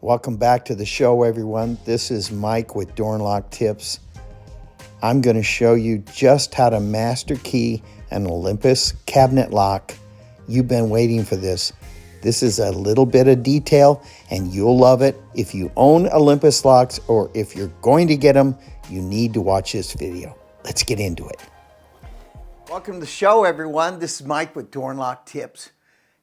Welcome back to the show, everyone. This is Mike with Door and Lock Tips. I'm going to show you just how to master key an Olympus cabinet lock. You've been waiting for this. This is a little bit of detail and you'll love it. If you own Olympus locks or if you're going to get them, you need to watch this video. Let's get into it. Welcome to the show, everyone. This is Mike with Door and Lock Tips.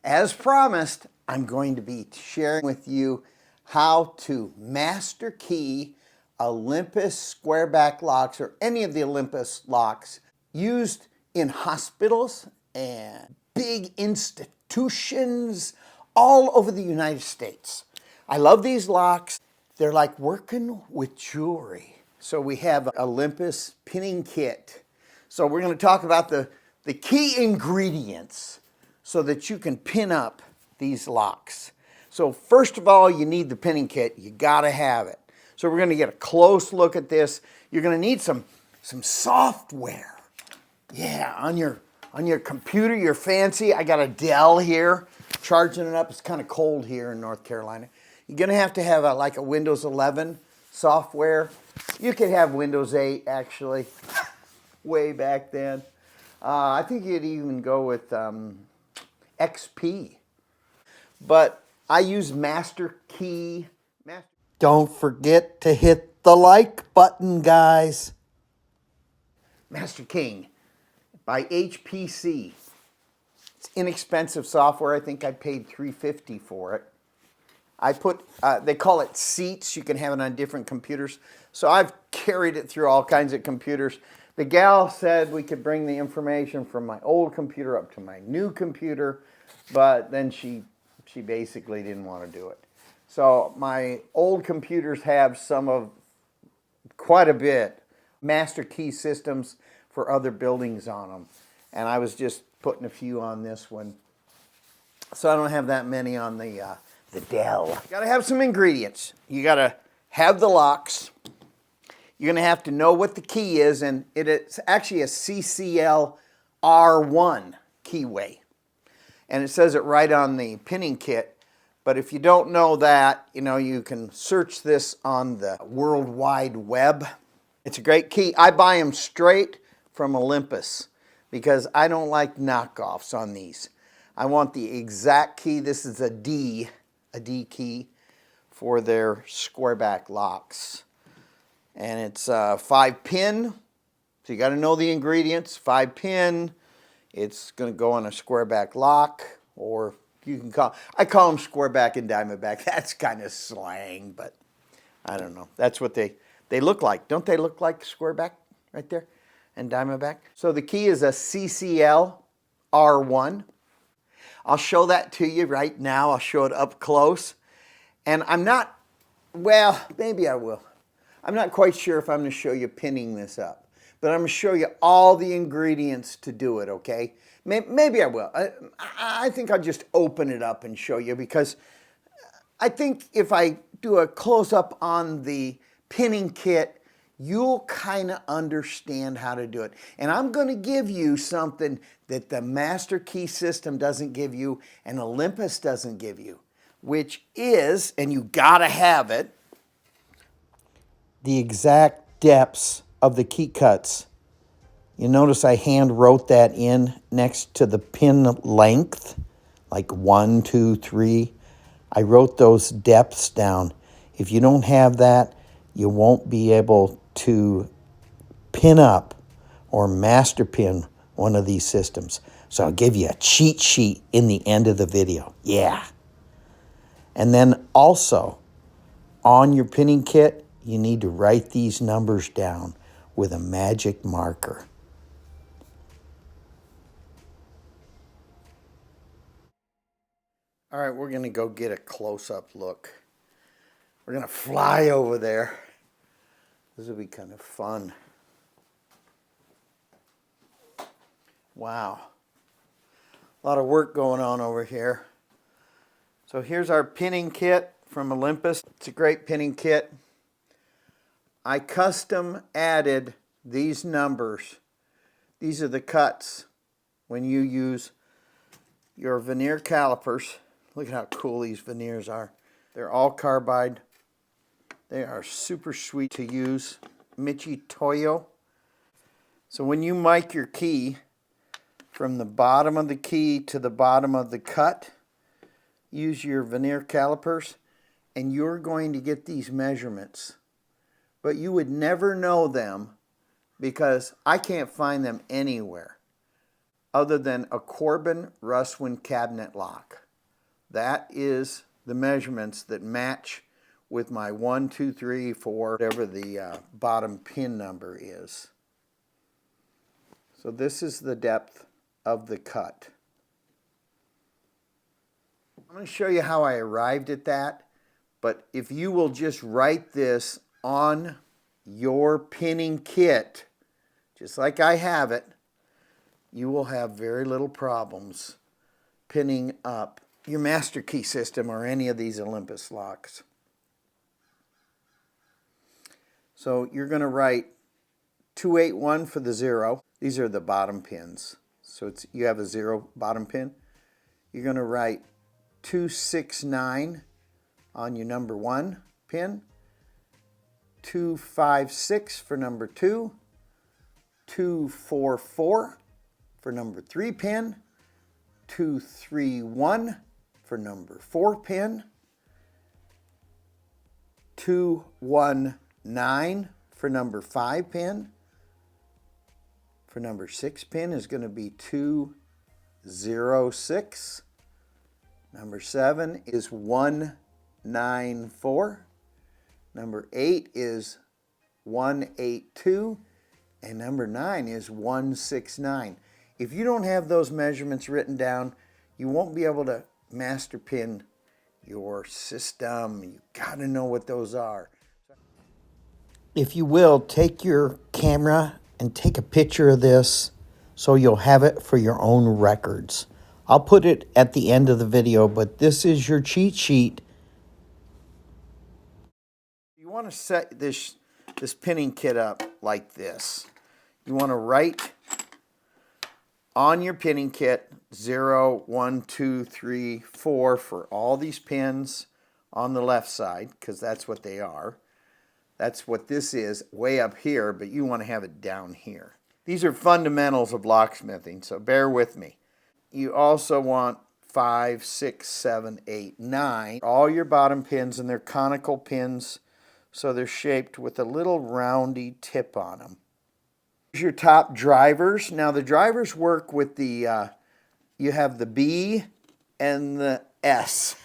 As promised, I'm going to be sharing with you how to master key Olympus square back locks or any of the Olympus locks used in hospitals and big institutions all over the United States. I love these locks. They're like working with jewelry. So we have Olympus pinning kit. So we're going to talk about the key ingredients so that you can pin up these locks. So first of all, you need the pinning kit. You got to have it. So we're going to get a close look at this. You're going to need some software. Yeah, on your computer, you're fancy. I got a Dell here, charging it up. It's kind of cold here in North Carolina. You're going to have like a Windows 11 software. You could have Windows 8, actually, way back then. I think you'd even go with XP. But I use Master Key. Don't forget to hit the like button, guys. Master King by HPC. It's inexpensive software. I think I paid $350 for it. I put, they call it seats. You can have it on different computers. So I've carried it through all kinds of computers. The gal said we could bring the information from my old computer up to my new computer, but then she basically didn't want to do it. So my old computers have quite a bit, master key systems for other buildings on them. And I was just putting a few on this one. So I don't have that many on the Dell. You gotta have some ingredients. You gotta have the locks. You're gonna have to know what the key is, and it's actually a CCL R1 keyway. And it says it right on the pinning kit. But if you don't know that, you can search this on the World Wide Web. It's a great key. I buy them straight from Olympus because I don't like knockoffs on these. I want the exact key. This is a D key for their square back locks. And it's 5-pin. So you got to know the ingredients. 5-pin. It's going to go on a square back lock, or I call them square back and diamond back. That's kind of slang, but I don't know. That's what they look like. Don't they look like square back right there and diamond back? So the key is a CCL R1. I'll show that to you right now. I'll show it up close. And maybe I will. I'm not quite sure if I'm going to show you pinning this up, but I'm going to show you all the ingredients to do it, okay? Maybe I will. I think I'll just open it up and show you, because I think if I do a close-up on the pinning kit, you'll kind of understand how to do it. And I'm going to give you something that the Master Key system doesn't give you and Olympus doesn't give you, which is, and you got to have it, the exact depths of the key cuts. You notice I hand wrote that in next to the pin length, like 1, 2, 3. I wrote those depths down. If you don't have that, you won't be able to pin up or master pin one of these systems. So I'll give you a cheat sheet in the end of the video. Yeah. And then also, on your pinning kit, you need to write these numbers down with a magic marker. All right, we're going to go get a close-up look. We're going to fly over there. This will be kind of fun. Wow. A lot of work going on over here. So here's our pinning kit from Olympus. It's a great pinning kit. I custom added these numbers. These are the cuts when you use your veneer calipers. Look at how cool these veneers are. They're all carbide. They are super sweet to use. Michi Toyo. So when you mic your key from the bottom of the key to the bottom of the cut, use your veneer calipers and you're going to get these measurements. But you would never know them because I can't find them anywhere other than a Corbin Russwin cabinet lock. That is the measurements that match with my 1, 2, 3, 4, whatever the bottom pin number is. So this is the depth of the cut. I'm going to show you how I arrived at that, but if you will just write this on your pinning kit, just like I have it, you will have very little problems pinning up your master key system or any of these Olympus locks. So you're going to write 281 for the 0. These are the bottom pins. So you have a 0 bottom pin. You're going to write 269 on your number 1 pin. 256 for number 2. 244 for number 3 pin. 231 for number 4 pin. 219 for number 5 pin. For number 6 pin is going to be 206. Number 7 is 194. Number 8 is 182. And number 9 is 169. If you don't have those measurements written down, you won't be able to master pin your system. You got to know what those are. If you will, take your camera and take a picture of this so you'll have it for your own records. I'll put it at the end of the video, but this is your cheat sheet. You want to set this pinning kit up like this. You want to write on your pinning kit 0, 1, 2, 3, 4 for all these pins on the left side, because that's what they are. That's what this is way up here, but you want to have it down here. These are fundamentals of locksmithing, so bear with me. You also want 5, 6, 7, 8, 9. All your bottom pins, and they're conical pins, so they're shaped with a little roundy tip on them. Here's your top drivers. Now the drivers work with the, you have the B and the S.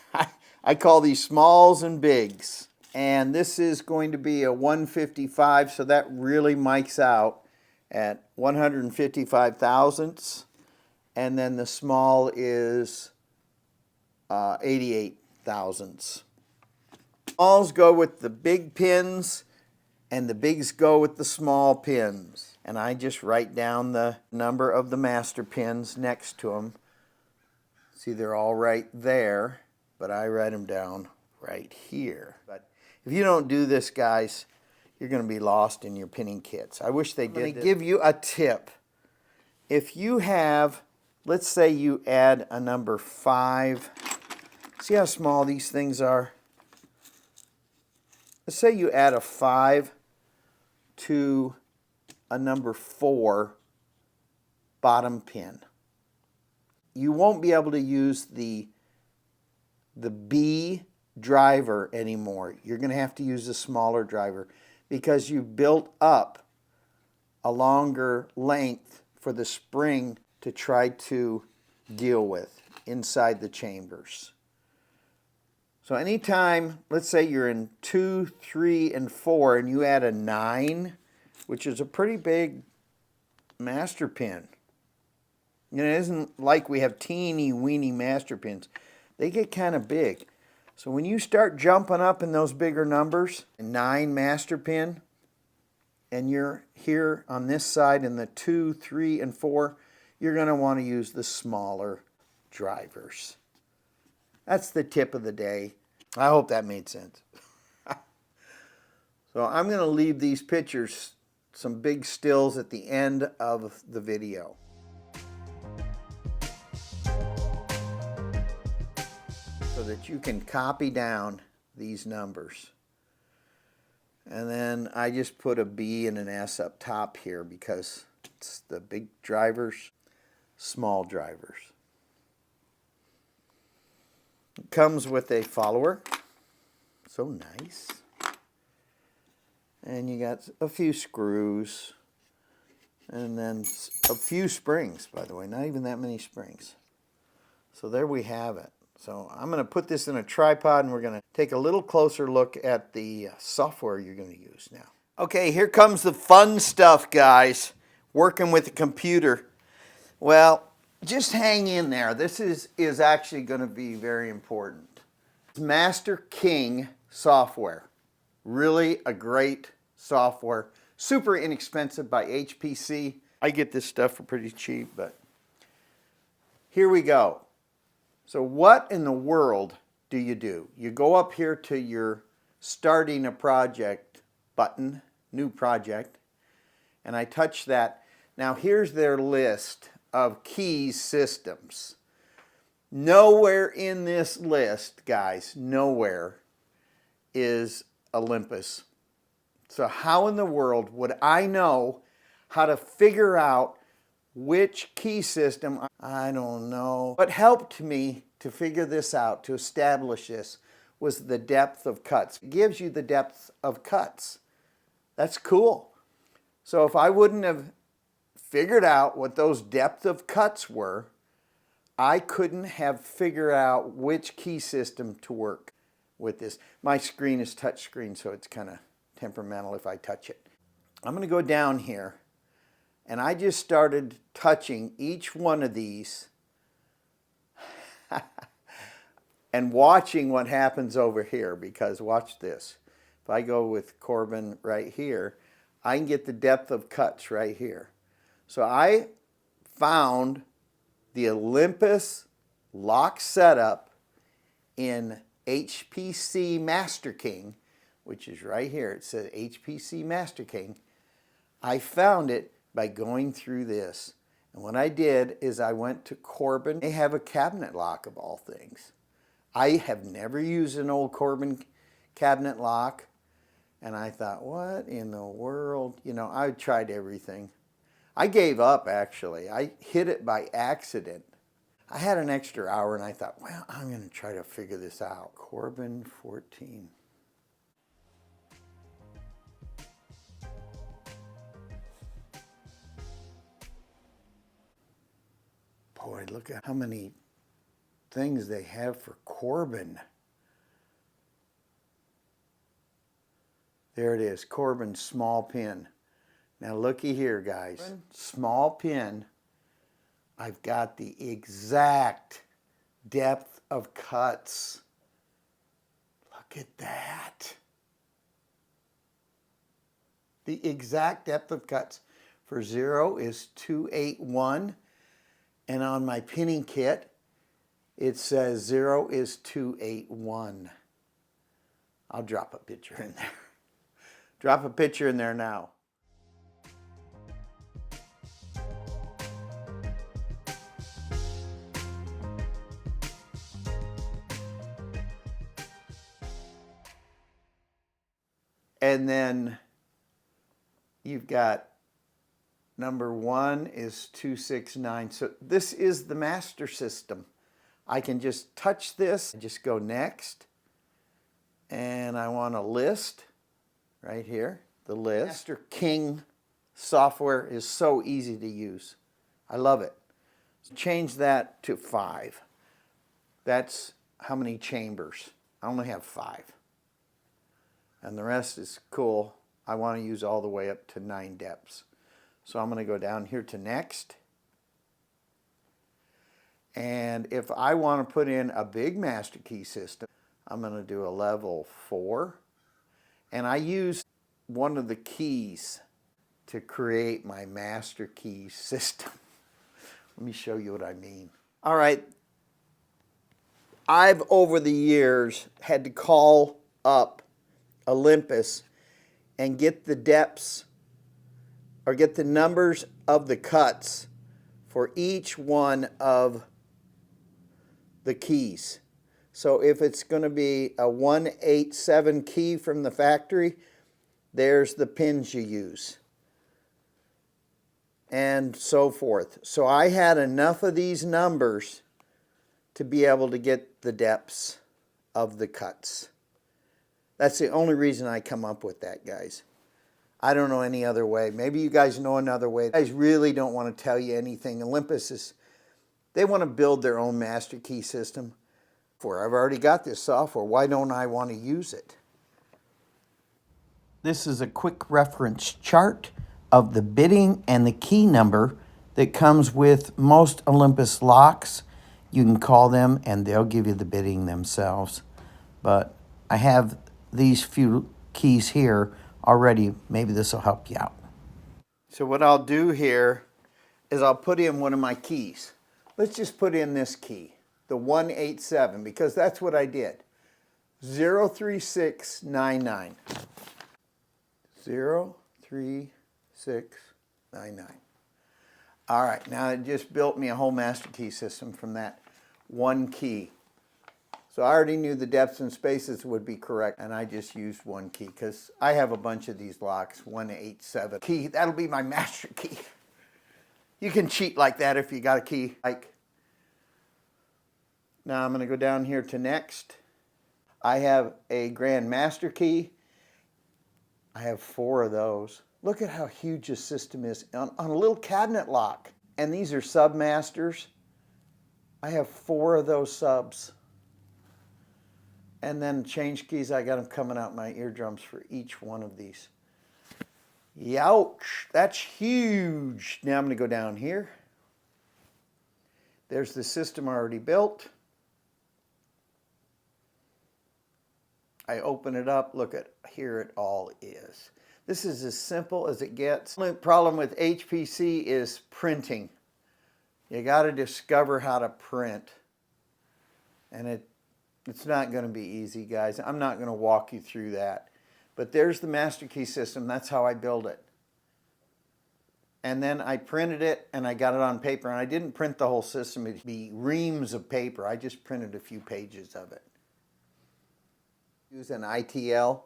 I call these smalls and bigs. And this is going to be a 155, so that really mics out at 155 thousandths. And then the small is 88 thousandths. Smalls go with the big pins, and the bigs go with the small pins. And I just write down the number of the master pins next to them. See, they're all right there, but I write them down right here. But if you don't do this, guys, you're going to be lost in your pinning kits. I wish they did. Let me give you a tip. If you have, let's say you add a number 5. See how small these things are? Let's say you add a 5 to a number 4 bottom pin. You won't be able to use the B driver anymore. You're going to have to use a smaller driver because you built up a longer length for the spring to try to deal with inside the chambers. So anytime, let's say you're in 2, 3, and 4 and you add a 9, which is a pretty big master pin. You know, it isn't like we have teeny weeny master pins. They get kind of big. So when you start jumping up in those bigger numbers, 9 master pin, and you're here on this side in the 2, 3, and 4, you're going to want to use the smaller drivers. That's the tip of the day. I hope that made sense. So I'm going to leave these pictures, some big stills at the end of the video. So that you can copy down these numbers. And then I just put a B and an S up top here because it's the big drivers, small drivers. It comes with a follower. So nice. And you got a few screws. And then a few springs, by the way. Not even that many springs. So there we have it. So I'm going to put this in a tripod and we're going to take a little closer look at the software you're going to use now. Okay, here comes the fun stuff, guys. Working with the computer. Well, just hang in there. This is actually going to be very important. It's Master King software. Really a great software. Super inexpensive by HPC. I get this stuff for pretty cheap, but here we go. So what in the world do? You go up here to your starting a project button, new project, and I touch that. Now here's their list of keys systems. Nowhere in this list, guys, nowhere is Olympus. So how in the world would I know how to figure out which key system? I don't know. What helped me to figure this out, to establish this, was the depth of cuts. It gives you the depth of cuts. That's cool. So if I wouldn't have figured out what those depth of cuts were, I couldn't have figured out which key system to work with this. My screen is touch screen, so it's kind of temperamental if I touch it. I'm going to go down here, and I just started touching each one of these and watching what happens over here, because watch this. If I go with Corbin right here, I can get the depth of cuts right here. So I found the Olympus lock setup in HPC Master King, which is right here. It says HPC Master King. I found it by going through this. And what I did is I went to Corbin. They have a cabinet lock of all things. I have never used an old Corbin cabinet lock. And I thought, what in the world? You know, I tried everything. I gave up, actually. I hit it by accident. I had an extra hour and I thought, well, I'm going to try to figure this out. Corbin 14. Boy, look at how many things they have for Corbin. There it is, Corbin small pin. Now looky here, guys. Small pin. I've got the exact depth of cuts. Look at that. The exact depth of cuts for 0 is 281. And on my pinning kit, it says 0 is 281. I'll drop a picture in there. Drop a picture in there now. And then you've got number 1 is 269. So this is the master system. I can just touch this, just go next. And I want a list right here, the list. Master King software is so easy to use. I love it. So change that to 5. That's how many chambers. I only have 5. And the rest is cool. I want to use all the way up to 9 depths. So I'm going to go down here to next. And if I want to put in a big master key system, I'm going to do a level 4. And I use one of the keys to create my master key system. Let me show you what I mean. All right. I've, over the years, had to call up Olympus and get the depths or get the numbers of the cuts for each one of the keys. So if it's going to be a 187 key from the factory, there's the pins you use. And so forth. So I had enough of these numbers to be able to get the depths of the cuts. That's the only reason I come up with that, guys. I don't know any other way. Maybe you guys know another way. You guys really don't want to tell you anything. Olympus is, they want to build their own master key system. I've already got this software. Why don't I want to use it? This is a quick reference chart of the bidding and the key number that comes with most Olympus locks. You can call them and they'll give you the bidding themselves. But I have these few keys here already. Maybe this will help you out. So what I'll do here is I'll put in one of my keys. Let's just put in this key, the 187, because that's what I did. 03699. 03699. All right, now it just built me a whole master key system from that one key. So I already knew the depths and spaces would be correct, and I just used one key because I have a bunch of these locks, 187 key. That'll be my master key. You can cheat like that if you got a key. Now I'm going to go down here to next. I have a grand master key. I have 4 of those. Look at how huge this system is on a little cabinet lock. And these are submasters. I have 4 of those subs. And then change keys, I got them coming out my eardrums for each one of these. Youch, that's huge. Now I'm going to go down here. There's the system already built. I open it up, look at, here it all is. This is as simple as it gets. The only problem with HPC is printing. You got to discover how to print. And it's not going to be easy, guys. I'm not going to walk you through that. But there's the master key system. That's how I build it. And then I printed it and I got it on paper. And I didn't print the whole system. It'd be reams of paper. I just printed a few pages of it. Use an ITL.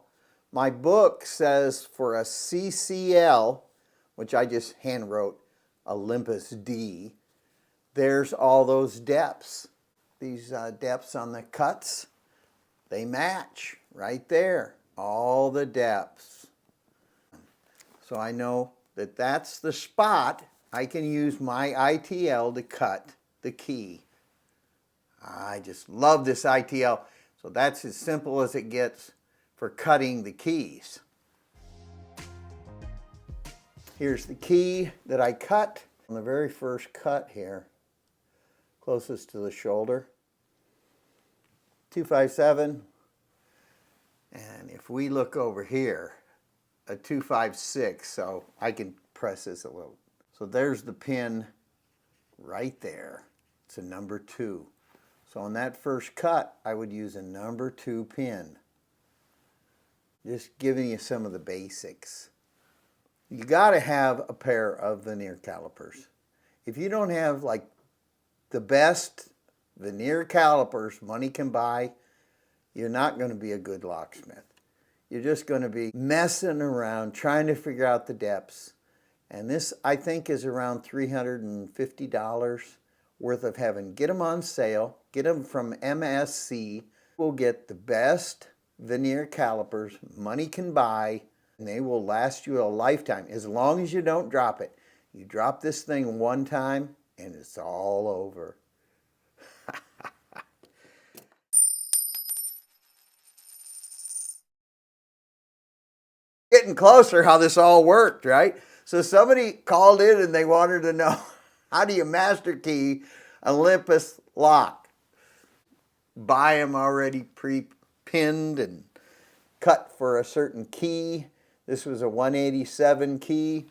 My book says for a CCL, which I just hand wrote, Olympus D, there's all those depths. These depths on the cuts, they match right there. All the depths. So I know that that's the spot I can use my ITL to cut the key. I just love this ITL. So that's as simple as it gets for cutting the keys. Here's the key that I cut on the very first cut here, closest to the shoulder. 257. And if we look over here, a 256, so I can press this a little. So there's the pin right there. It's a number 2. So on that first cut, I would use a number 2 pin. Just giving you some of the basics. You got to have a pair of veneer calipers. If you don't have like the best veneer calipers money can buy, you're not going to be a good locksmith. You're just going to be messing around trying to figure out the depths. And this, I think, is around $350 worth of heaven. Get them on sale. Get them from MSC. We'll get the best veneer calipers money can buy, and they will last you a lifetime as long as you don't drop it. You drop this thing one time and it's all over. Getting closer how this all worked, right? So somebody called in and they wanted to know, how do you master key Olympus lock? Buy them already pre-pinned and cut for a certain key. This was a 187 key.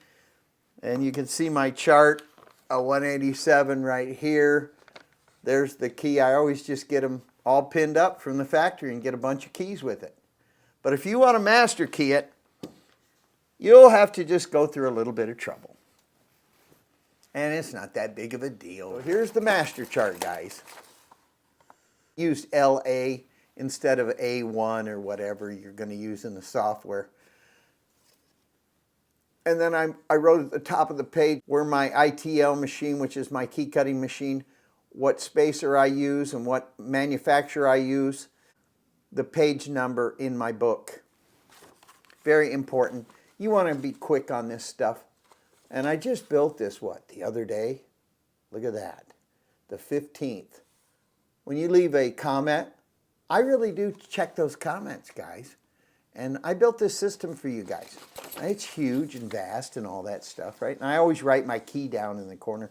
And you can see my chart, a 187 right here. There's the key. I always just get them all pinned up from the factory and get a bunch of keys with it. But if you want to master key it, you'll have to just go through a little bit of trouble. And it's not that big of a deal. So here's the master chart, guys. Use LA instead of A1 or whatever you're going to use in the software. And then I wrote at the top of the page where my ITL machine, which is my key cutting machine, what spacer I use and what manufacturer I use, the page number in my book. Very important. You want to be quick on this stuff. And I just built this, the other day? Look at that. The 15th. When you leave a comment, I really do check those comments, guys. And I built this system for you guys. It's huge and vast and all that stuff, right? And I always write my key down in the corner.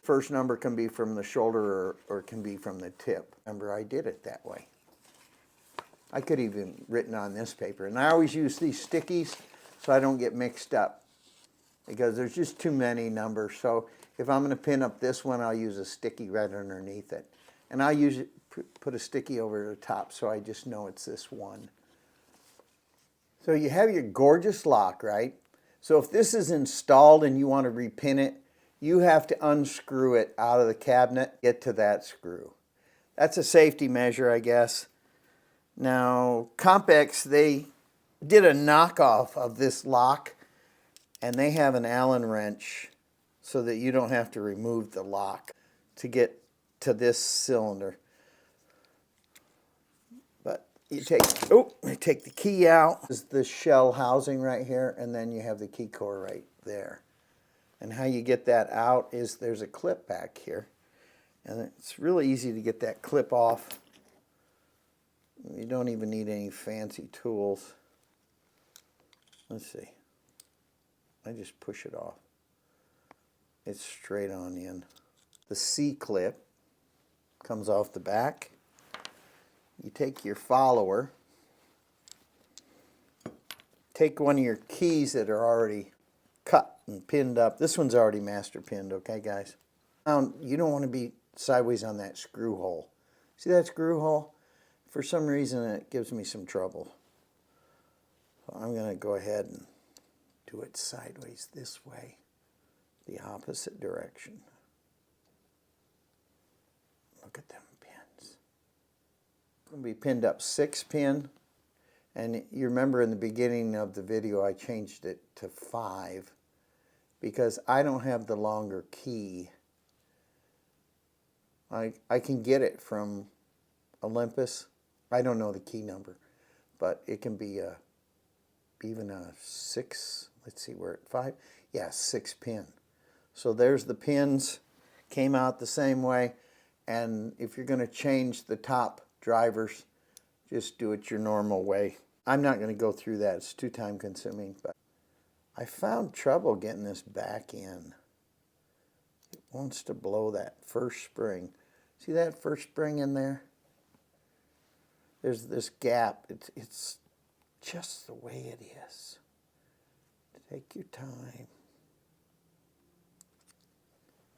First number can be from the shoulder or it can be from the tip. Remember, I did it that way. I could even written on this paper. And I always use these stickies so I don't get mixed up because there's just too many numbers. So if I'm going to pin up this one, I'll use a sticky right underneath it. And I'll usually put a sticky over the top so I just know it's this one. So you have your gorgeous lock, right? So if this is installed and you want to repin it, you have to unscrew it out of the cabinet, get to that screw. That's a safety measure, I guess. Now, Compex, they did a knockoff of this lock, and they have an Allen wrench so that you don't have to remove the lock to get to this cylinder. But you take the key out. This is the shell housing right here, and then you have the key core right there. And how you get that out is there's a clip back here, and it's really easy to get that clip off. You don't even need any fancy tools. Let's see. I just push it off. It's straight on in. The C-clip comes off the back. You take your follower. Take one of your keys that are already cut and pinned up. This one's already master pinned, okay, guys? Now, you don't want to be sideways on that screw hole. See that screw hole? For some reason, it gives me some trouble. So I'm going to go ahead and do it sideways this way, the opposite direction. Look at them pins. It's going to be pinned up 6-pin. And you remember in the beginning of the video, I changed it to 5 because I don't have the longer key. I can get it from Olympus. I don't know the key number, but it can be even a 6. Let's see, we're at 5. Yeah, 6-pin. So there's the pins. Came out the same way. And if you're going to change the top drivers, just do it your normal way. I'm not going to go through that. It's too time consuming. But I found trouble getting this back in. It wants to blow that first spring. See that first spring in there? There's this gap. It's just the way it is. Take your time.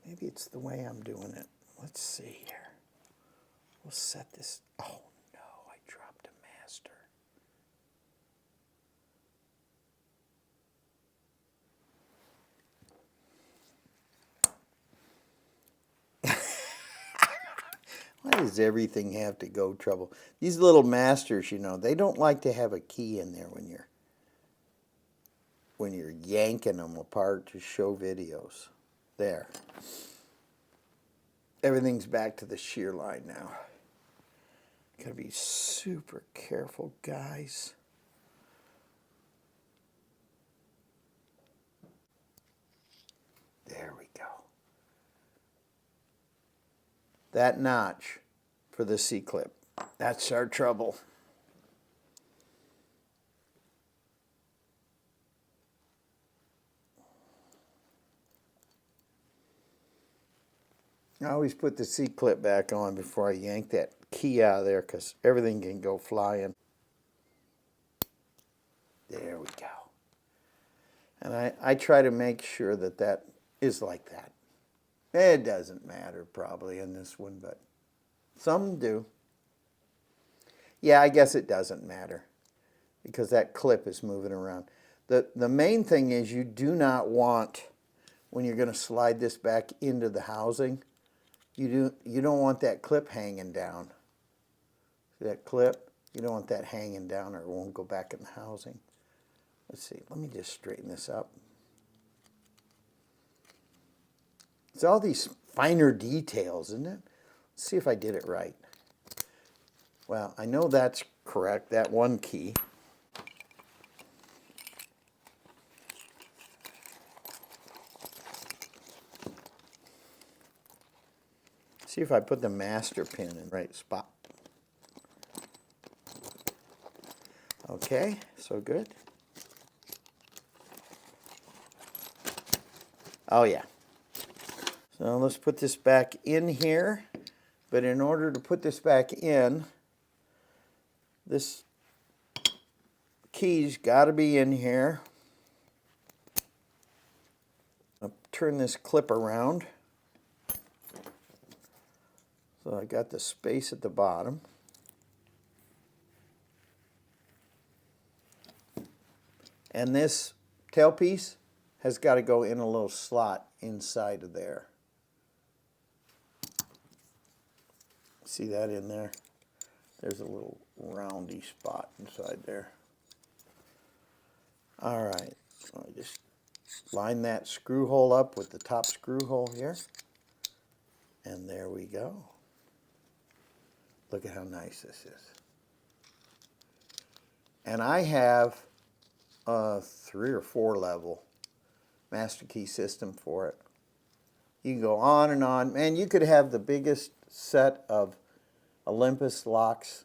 Maybe it's the way I'm doing it. Let's see here. We'll set this. Oh no, I dropped a master. Why does everything have to go trouble? These little masters, you know, they don't like to have a key in there when you're yanking them apart to show videos. There. Everything's back to the shear line now. Gotta be super careful, guys. There we go. That notch for the C-clip. That's our trouble. I always put the C-clip back on before I yank that key out of there because everything can go flying. There we go. And I try to make sure that that is like that. It doesn't matter probably in this one, but some do. Yeah, I guess it doesn't matter because that clip is moving around. The main thing is you do not want, when you're going to slide this back into the housing, you don't want that clip hanging down. See that clip? You don't want that hanging down or it won't go back in the housing. Let's see, let me just straighten this up. It's all these finer details, isn't it? Let's see if I did it right. Well, I know that's correct, that one key. See if I put the master pin in the right spot. Okay, so good. Oh yeah. So let's put this back in here. But in order to put this back in, this key's got to be in here. I'll turn this clip around. So I got the space at the bottom. And this tailpiece has got to go in a little slot inside of there. See that in there? There's a little roundy spot inside there. All right, so I just line that screw hole up with the top screw hole here. And there we go. Look at how nice this is. And I have a 3 or 4 level master key system for it. You can go on and on. Man, you could have the biggest set of Olympus locks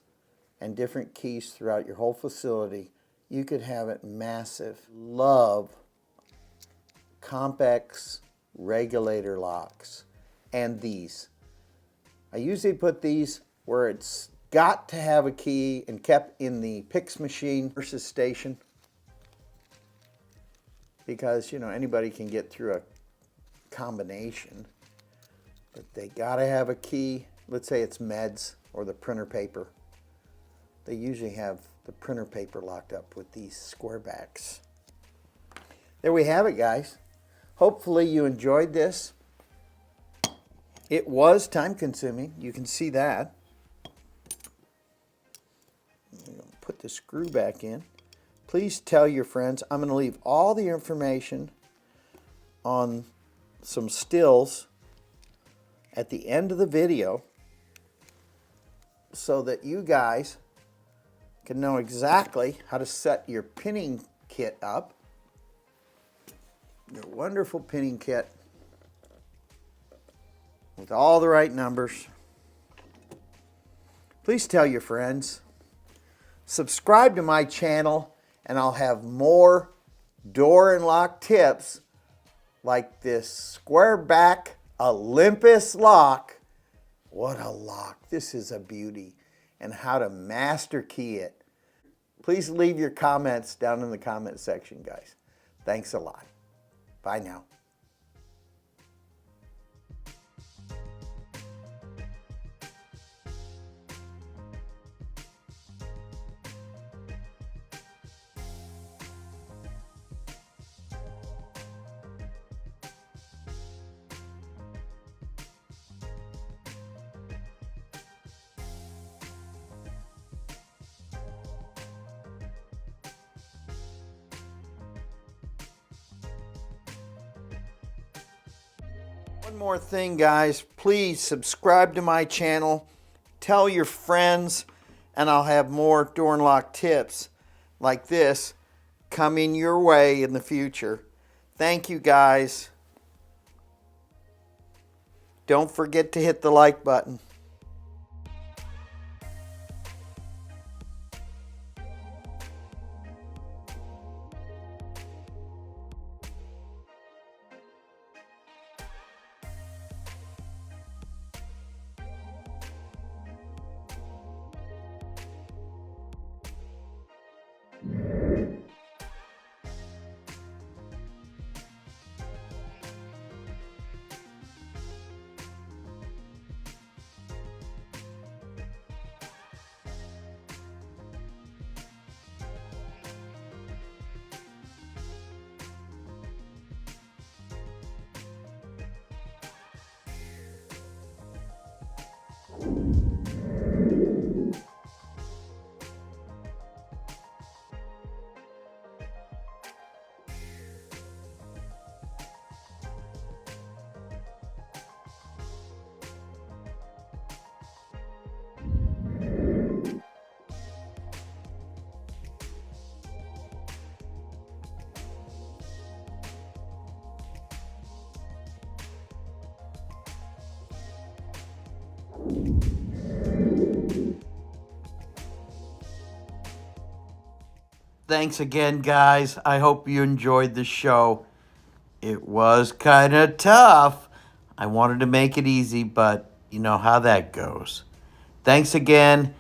and different keys throughout your whole facility. You could have it massive. Love Compex regulator locks and these. I usually put these where it's got to have a key and kept in the PIX machine versus station, because, you know, anybody can get through a combination, but they got to have a key. Let's say it's meds or the printer paper. They usually have the printer paper locked up with these square backs. There we have it, guys. Hopefully you enjoyed this. It was time consuming. You can see that. I'm going to put the screw back in. Please tell your friends. I'm going to leave all the information on some stills at the end of the video so that you guys can know exactly how to set your pinning kit up. Your wonderful pinning kit with all the right numbers. Please tell your friends. Subscribe to my channel and I'll have more door and lock tips like this square back Olympus lock. What a lock. This is a beauty. And how to master key it. Please leave your comments down in the comment section, guys. Thanks a lot. Bye now. One more thing, guys, please subscribe to my channel, tell your friends, and I'll have more door and lock tips like this coming your way in the future. Thank you, guys. Don't forget to hit the like button. Thanks again, guys. I hope you enjoyed the show. It was kind of tough. I wanted to make it easy, but you know how that goes. Thanks again.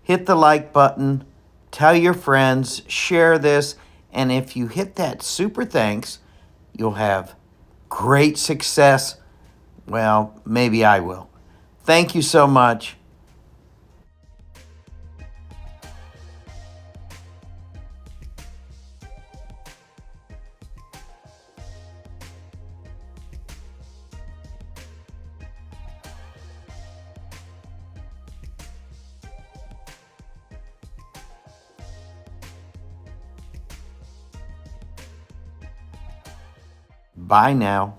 Hit the like button. Tell your friends. Share this. And if you hit that super thanks, you'll have great success. Well, maybe I will. Thank you so much. Bye now.